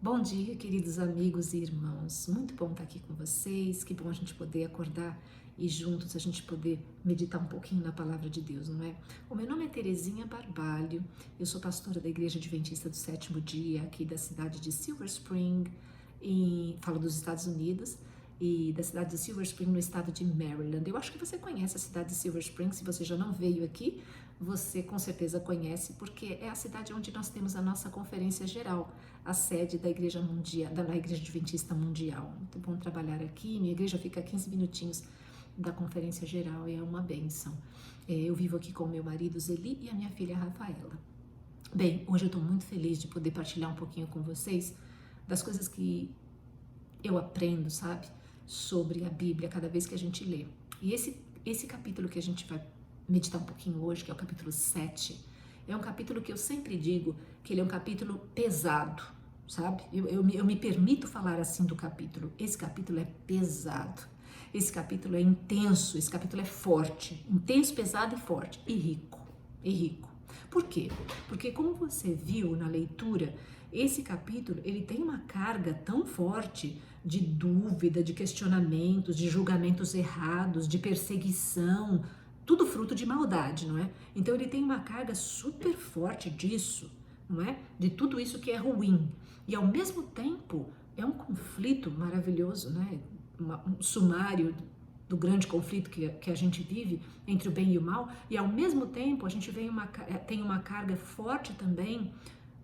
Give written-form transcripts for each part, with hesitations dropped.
Bom dia, queridos amigos e irmãos. Muito bom estar aqui com vocês. Que bom a gente poder acordar e juntos a gente poder meditar um pouquinho na palavra de Deus, não é? O meu nome é Terezinha Barbalho. Eu sou pastora da Igreja Adventista do Sétimo Dia, aqui da cidade de Silver Spring, e falo dos Estados Unidos, e da cidade de Silver Spring, no estado de Maryland. Eu acho que você conhece a cidade de Silver Spring. Se você já não veio aqui, você com certeza conhece, porque é a cidade onde nós temos a nossa conferência geral, a sede da Igreja Mundial, da Igreja Adventista Mundial. Muito bom trabalhar aqui. Minha igreja fica a 15 minutinhos da conferência geral e é uma bênção. Eu vivo aqui com meu marido Zeli e a minha filha Rafaela. Bem, hoje eu estou muito feliz de poder partilhar um pouquinho com vocês das coisas que eu aprendo, sabe, sobre a Bíblia cada vez que a gente lê. E esse capítulo que a gente vai meditar um pouquinho hoje, que é o capítulo 7, é um capítulo que eu sempre digo que ele é um capítulo pesado, sabe? Eu me permito falar assim do capítulo. Esse capítulo é pesado. Esse capítulo é intenso, esse capítulo é forte. Intenso, pesado e forte. E rico. E rico. Por quê? Porque como você viu na leitura, esse capítulo ele tem uma carga tão forte de dúvida, de questionamentos, de julgamentos errados, de perseguição, tudo fruto de maldade, não é? Então ele tem uma carga super forte disso, não é? De tudo isso que é ruim. E ao mesmo tempo é um conflito maravilhoso, né? Um sumário do grande conflito que a gente vive entre o bem e o mal. E ao mesmo tempo a gente tem uma carga forte também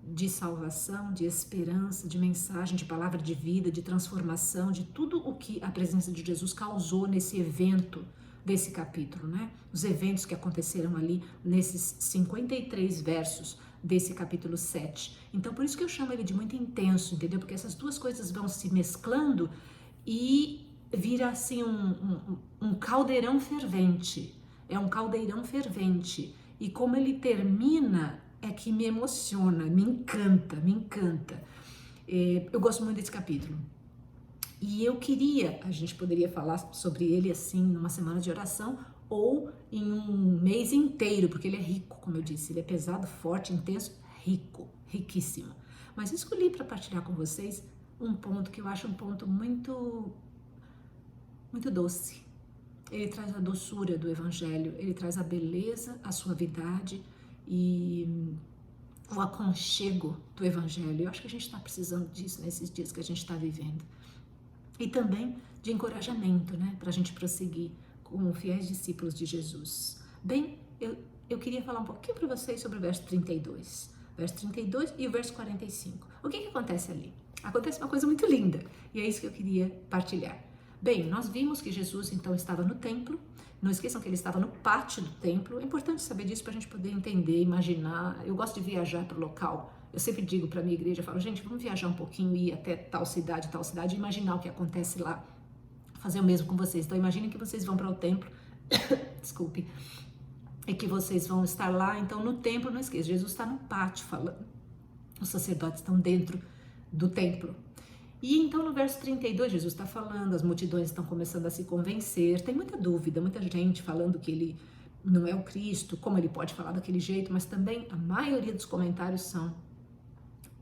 de salvação, de esperança, de mensagem, de palavra de vida, de transformação, de tudo o que a presença de Jesus causou nesse evento desse capítulo, né? Os eventos que aconteceram ali nesses 53 versos desse capítulo 7. Então, por isso que eu chamo ele de muito intenso, entendeu? Porque essas duas coisas vão se mesclando e vira assim um caldeirão fervente. É um caldeirão fervente. E como ele termina é que me emociona, me encanta, me encanta. Eu gosto muito desse capítulo. E eu queria, a gente poderia falar sobre ele assim numa semana de oração ou em um mês inteiro, porque ele é rico, como eu disse, ele é pesado, forte, intenso, rico, riquíssimo. Mas eu escolhi para partilhar com vocês um ponto que eu acho um ponto muito doce. Ele traz a doçura do evangelho, ele traz a beleza, a suavidade e o aconchego do evangelho. Eu acho que a gente está precisando disso nesses dias que a gente está vivendo. E também de encorajamento, né, para a gente prosseguir como fiéis discípulos de Jesus. Bem, eu queria falar um pouquinho para vocês sobre o verso 32. Verso 32 e o verso 45. O que acontece ali? Acontece uma coisa muito linda e é isso que eu queria partilhar. Bem, nós vimos que Jesus então estava no templo. Não esqueçam que ele estava no pátio do templo. É importante saber disso para a gente poder entender, imaginar. Eu gosto de viajar para o local. Eu sempre digo para a minha igreja, eu falo, gente, vamos viajar um pouquinho e ir até tal cidade, e imaginar o que acontece lá. Fazer o mesmo com vocês. Então imaginem que vocês vão para o templo, desculpe, e que vocês vão estar lá. Então no templo, não esqueça, Jesus está no pátio falando. Os sacerdotes estão dentro do templo. E então no verso 32 Jesus está falando, as multidões estão começando a se convencer, tem muita dúvida, muita gente falando que ele não é o Cristo, como ele pode falar daquele jeito, mas também a maioria dos comentários são,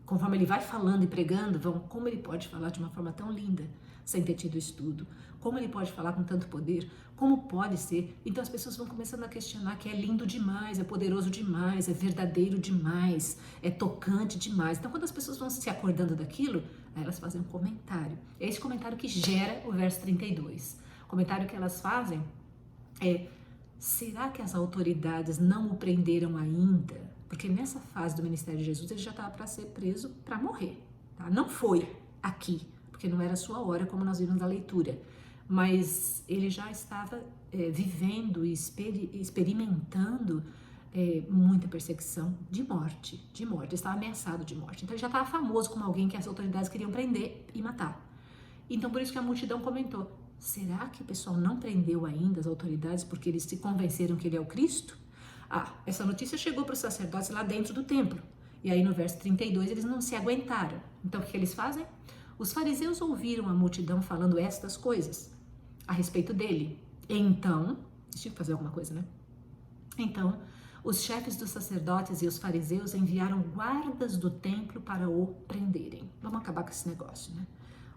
conforme ele vai falando e pregando, como ele pode falar de uma forma tão linda, sem ter tido estudo, como ele pode falar com tanto poder, como pode ser. Então as pessoas vão começando a questionar que é lindo demais, é poderoso demais, é verdadeiro demais, é tocante demais. Então quando as pessoas vão se acordando daquilo, aí elas fazem um comentário. É esse comentário que gera o verso 32. O comentário que elas fazem é: será que as autoridades não o prenderam ainda? Porque nessa fase do ministério de Jesus ele já estava para ser preso para morrer. Tá? Não foi aqui, porque não era a sua hora, como nós vimos na leitura. Mas ele já estava vivendo e experimentando muita perseguição de morte. Ele estava ameaçado de morte. Então ele já estava famoso como alguém que as autoridades queriam prender e matar. Então por isso que a multidão comentou: será que o pessoal não prendeu ainda as autoridades porque eles se convenceram que ele é o Cristo? Essa notícia chegou para os sacerdotes lá dentro do templo. E aí no verso 32 eles não se aguentaram. Então o que eles fazem? Os fariseus ouviram a multidão falando estas coisas a respeito dele. Então, deixa eu fazer alguma coisa, né? Então, Os chefes dos sacerdotes e os fariseus enviaram guardas do templo para o prenderem. Vamos acabar com esse negócio, né?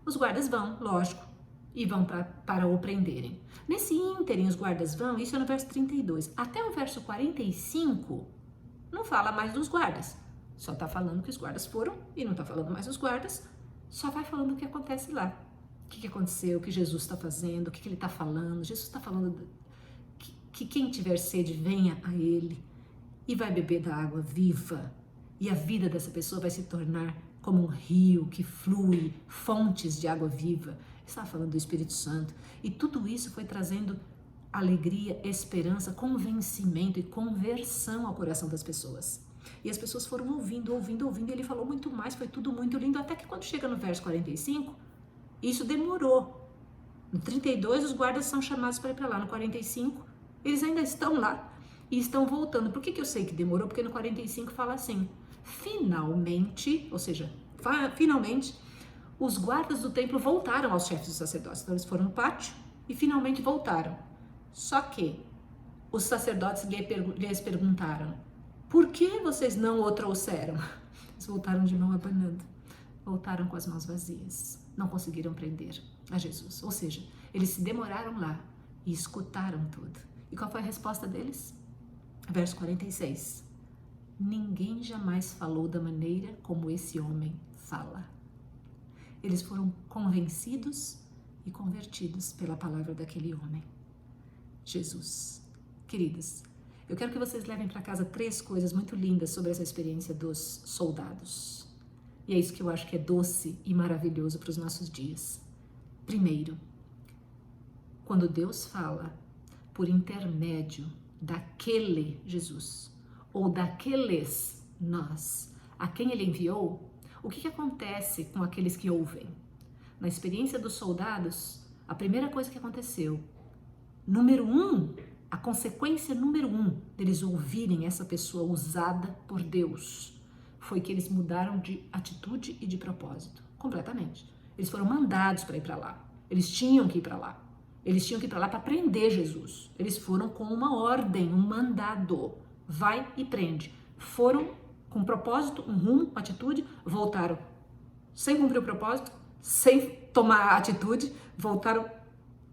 Os guardas vão, lógico, e vão para o prenderem. Nesse ínterim, os guardas vão, isso é no verso 32. Até o verso 45, não fala mais dos guardas. Só está falando que os guardas foram e não está falando mais dos guardas. Só vai falando o que acontece lá. O que aconteceu, o que Jesus está fazendo, o que ele está falando. Jesus está falando que quem tiver sede, venha a ele e vai beber da água viva. E a vida dessa pessoa vai se tornar como um rio que flui, fontes de água viva. Estava falando do Espírito Santo. E tudo isso foi trazendo alegria, esperança, convencimento e conversão ao coração das pessoas. E as pessoas foram ouvindo, e ele falou muito mais, foi tudo muito lindo, até que quando chega no verso 45, isso demorou. No 32, os guardas são chamados para ir para lá. No 45, eles ainda estão lá e estão voltando. Por que eu sei que demorou? Porque no 45 fala assim, finalmente, ou seja, finalmente, os guardas do templo voltaram aos chefes dos sacerdotes. Então, eles foram no pátio e finalmente voltaram. Só que os sacerdotes lhes perguntaram, por que vocês não o trouxeram? Eles voltaram de mão abanando, voltaram com as mãos vazias, não conseguiram prender a Jesus. Ou seja, eles se demoraram lá e escutaram tudo. E qual foi a resposta deles? Verso 46. Ninguém jamais falou da maneira como esse homem fala. Eles foram convencidos e convertidos pela palavra daquele homem, Jesus. Queridos, eu quero que vocês levem para casa 3 coisas muito lindas sobre essa experiência dos soldados. E é isso que eu acho que é doce e maravilhoso para os nossos dias. Primeiro, quando Deus fala por intermédio daquele Jesus, ou daqueles nós, a quem ele enviou, o que acontece com aqueles que ouvem? Na experiência dos soldados, a primeira coisa que aconteceu, a consequência número 1 deles ouvirem essa pessoa usada por Deus, foi que eles mudaram de atitude e de propósito, completamente. Eles foram mandados para ir para lá, eles tinham que ir para lá. Eles tinham que ir para lá para prender Jesus. Eles foram com uma ordem, um mandado. Vai e prende. Foram com propósito, um rumo, uma atitude, voltaram sem cumprir o propósito, sem tomar atitude, voltaram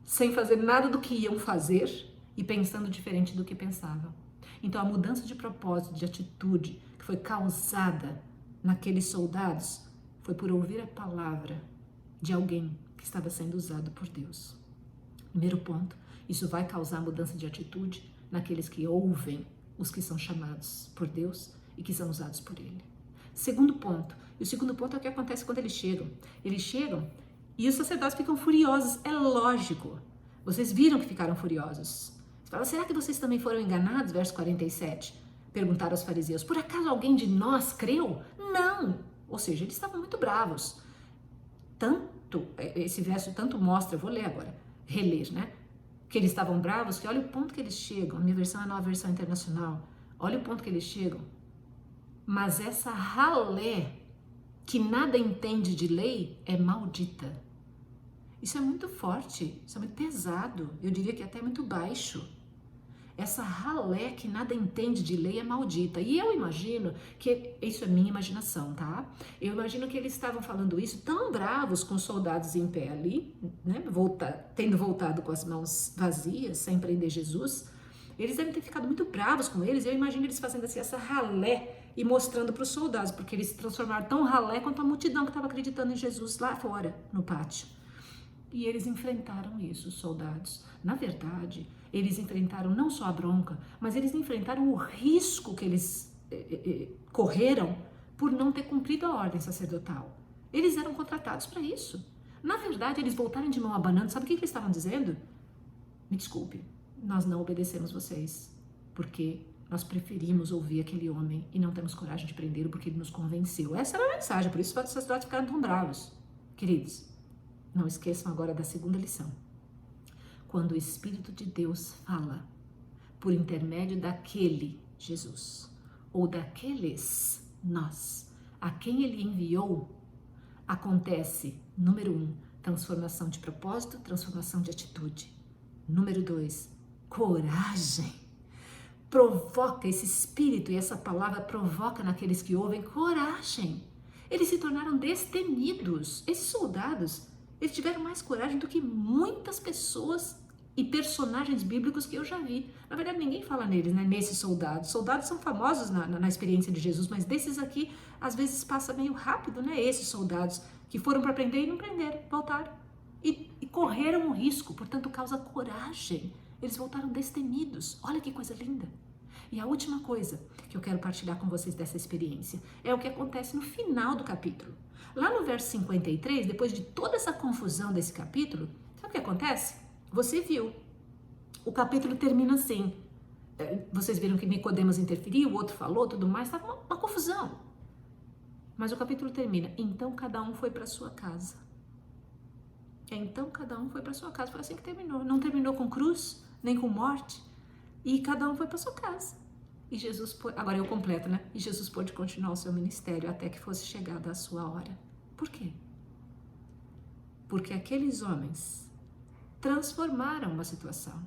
sem fazer nada do que iam fazer e pensando diferente do que pensavam. Então a mudança de propósito, de atitude que foi causada naqueles soldados foi por ouvir a palavra de alguém que estava sendo usado por Deus. Primeiro ponto, isso vai causar mudança de atitude naqueles que ouvem os que são chamados por Deus e que são usados por Ele. Segundo ponto, e o segundo ponto é o que acontece quando eles chegam. Eles chegam e os sacerdotes ficam furiosos, é lógico. Vocês viram que ficaram furiosos. Você fala, será que vocês também foram enganados? Verso 47, perguntaram aos fariseus, por acaso alguém de nós creu? Não! Ou seja, eles estavam muito bravos. Esse verso tanto mostra, eu vou ler agora, reler, né? Que eles estavam bravos, que olha o ponto que eles chegam. A minha versão é a Nova Versão Internacional. Olha o ponto que eles chegam. Mas essa ralé que nada entende de lei é maldita. Isso é muito forte, isso é muito pesado. Eu diria que até muito baixo. Essa ralé que nada entende de lei é maldita. E eu imagino que, isso é minha imaginação, tá? Eu imagino que eles estavam falando isso tão bravos com os soldados em pé ali, né? Tendo voltado com as mãos vazias, sem prender Jesus. Eles devem ter ficado muito bravos com eles. Eu imagino eles fazendo assim, essa ralé e mostrando para os soldados, porque eles se transformaram tão ralé quanto a multidão que estava acreditando em Jesus lá fora, no pátio. E eles enfrentaram isso, os soldados. Na verdade, eles enfrentaram não só a bronca, mas eles enfrentaram o risco que eles correram por não ter cumprido a ordem sacerdotal. Eles eram contratados para isso. Na verdade, eles voltaram de mão abanando. Sabe o que eles estavam dizendo? Me desculpe, nós não obedecemos vocês, porque nós preferimos ouvir aquele homem e não temos coragem de prendê-lo porque ele nos convenceu. Essa era a mensagem, por isso os sacerdotes ficaram tão bravos. Queridos, não esqueçam agora da segunda lição. Quando o Espírito de Deus fala por intermédio daquele Jesus ou daqueles nós, a quem ele enviou, acontece, número 1, transformação de propósito, transformação de atitude. Número 2, coragem. provoca, esse espírito e essa palavra provoca naqueles que ouvem coragem. Eles se tornaram destemidos. Esses soldados, eles tiveram mais coragem do que muitas pessoas e personagens bíblicos que eu já vi. Na verdade, ninguém fala neles, né? Nesses soldados. Soldados são famosos na experiência de Jesus, mas desses aqui, às vezes passa meio rápido, né? Esses soldados que foram para prender e não prenderam, voltaram. E correram um risco, portanto, causa coragem. Eles voltaram destemidos. Olha que coisa linda. E a última coisa que eu quero partilhar com vocês dessa experiência é o que acontece no final do capítulo. Lá no verso 53, depois de toda essa confusão desse capítulo, sabe o que acontece? Você viu. O capítulo termina assim. Vocês viram que Nicodemos interferiu, o outro falou, tudo mais, estava uma confusão. Mas o capítulo termina. Então cada um foi para sua casa. Então cada um foi para sua casa. Foi assim que terminou. Não terminou com cruz, nem com morte. E cada um foi para sua casa. E Jesus, agora eu completo, né? E Jesus pôde continuar o seu ministério até que fosse chegada a sua hora. Por quê? Porque aqueles homens transformaram uma situação.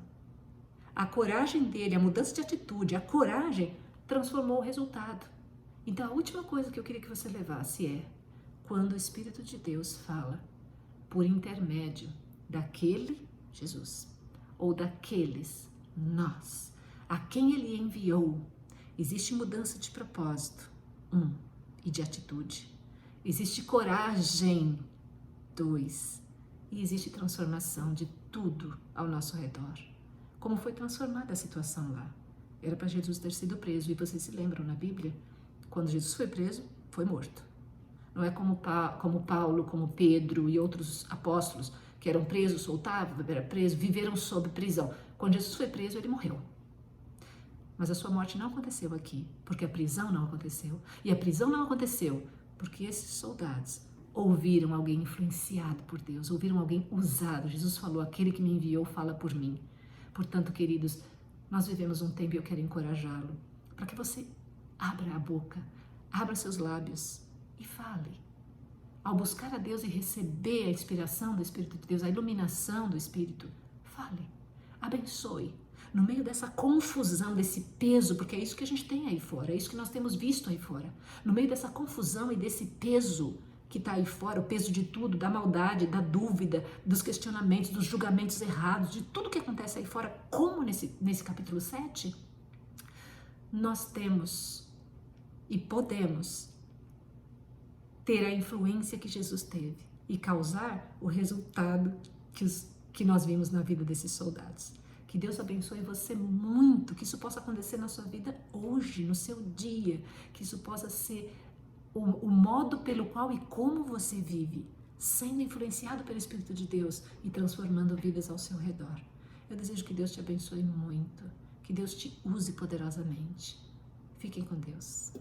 A coragem dele, a mudança de atitude, a coragem transformou o resultado. Então a última coisa que eu queria que você levasse é quando o Espírito de Deus fala por intermédio daquele Jesus ou daqueles nós, a quem ele enviou, existe mudança de propósito, e de atitude. Existe coragem, 2, e existe transformação de tudo ao nosso redor. Como foi transformada a situação lá? Era para Jesus ter sido preso, e vocês se lembram na Bíblia? Quando Jesus foi preso, foi morto. Não é como Paulo, como Pedro e outros apóstolos que eram presos, soltavam, era preso, viveram sob prisão. Quando Jesus foi preso, ele morreu. Mas a sua morte não aconteceu aqui, porque a prisão não aconteceu. E a prisão não aconteceu porque esses soldados ouviram alguém influenciado por Deus, ouviram alguém usado. Jesus falou, aquele que me enviou fala por mim. Portanto, queridos, nós vivemos um tempo e eu quero encorajá-lo para que você abra a boca, abra seus lábios e fale. Ao buscar a Deus e receber a inspiração do Espírito de Deus, a iluminação do Espírito, fale, abençoe. No meio dessa confusão, desse peso, porque é isso que a gente tem aí fora, é isso que nós temos visto aí fora. No meio dessa confusão e desse peso que está aí fora, o peso de tudo, da maldade, da dúvida, dos questionamentos, dos julgamentos errados, de tudo que acontece aí fora, como nesse capítulo 7, nós temos e podemos ter a influência que Jesus teve e causar o resultado que nós vimos na vida desses soldados. Que Deus abençoe você muito, que isso possa acontecer na sua vida hoje, no seu dia, que isso possa ser o modo pelo qual e como você vive, sendo influenciado pelo Espírito de Deus e transformando vidas ao seu redor. Eu desejo que Deus te abençoe muito, que Deus te use poderosamente. Fiquem com Deus.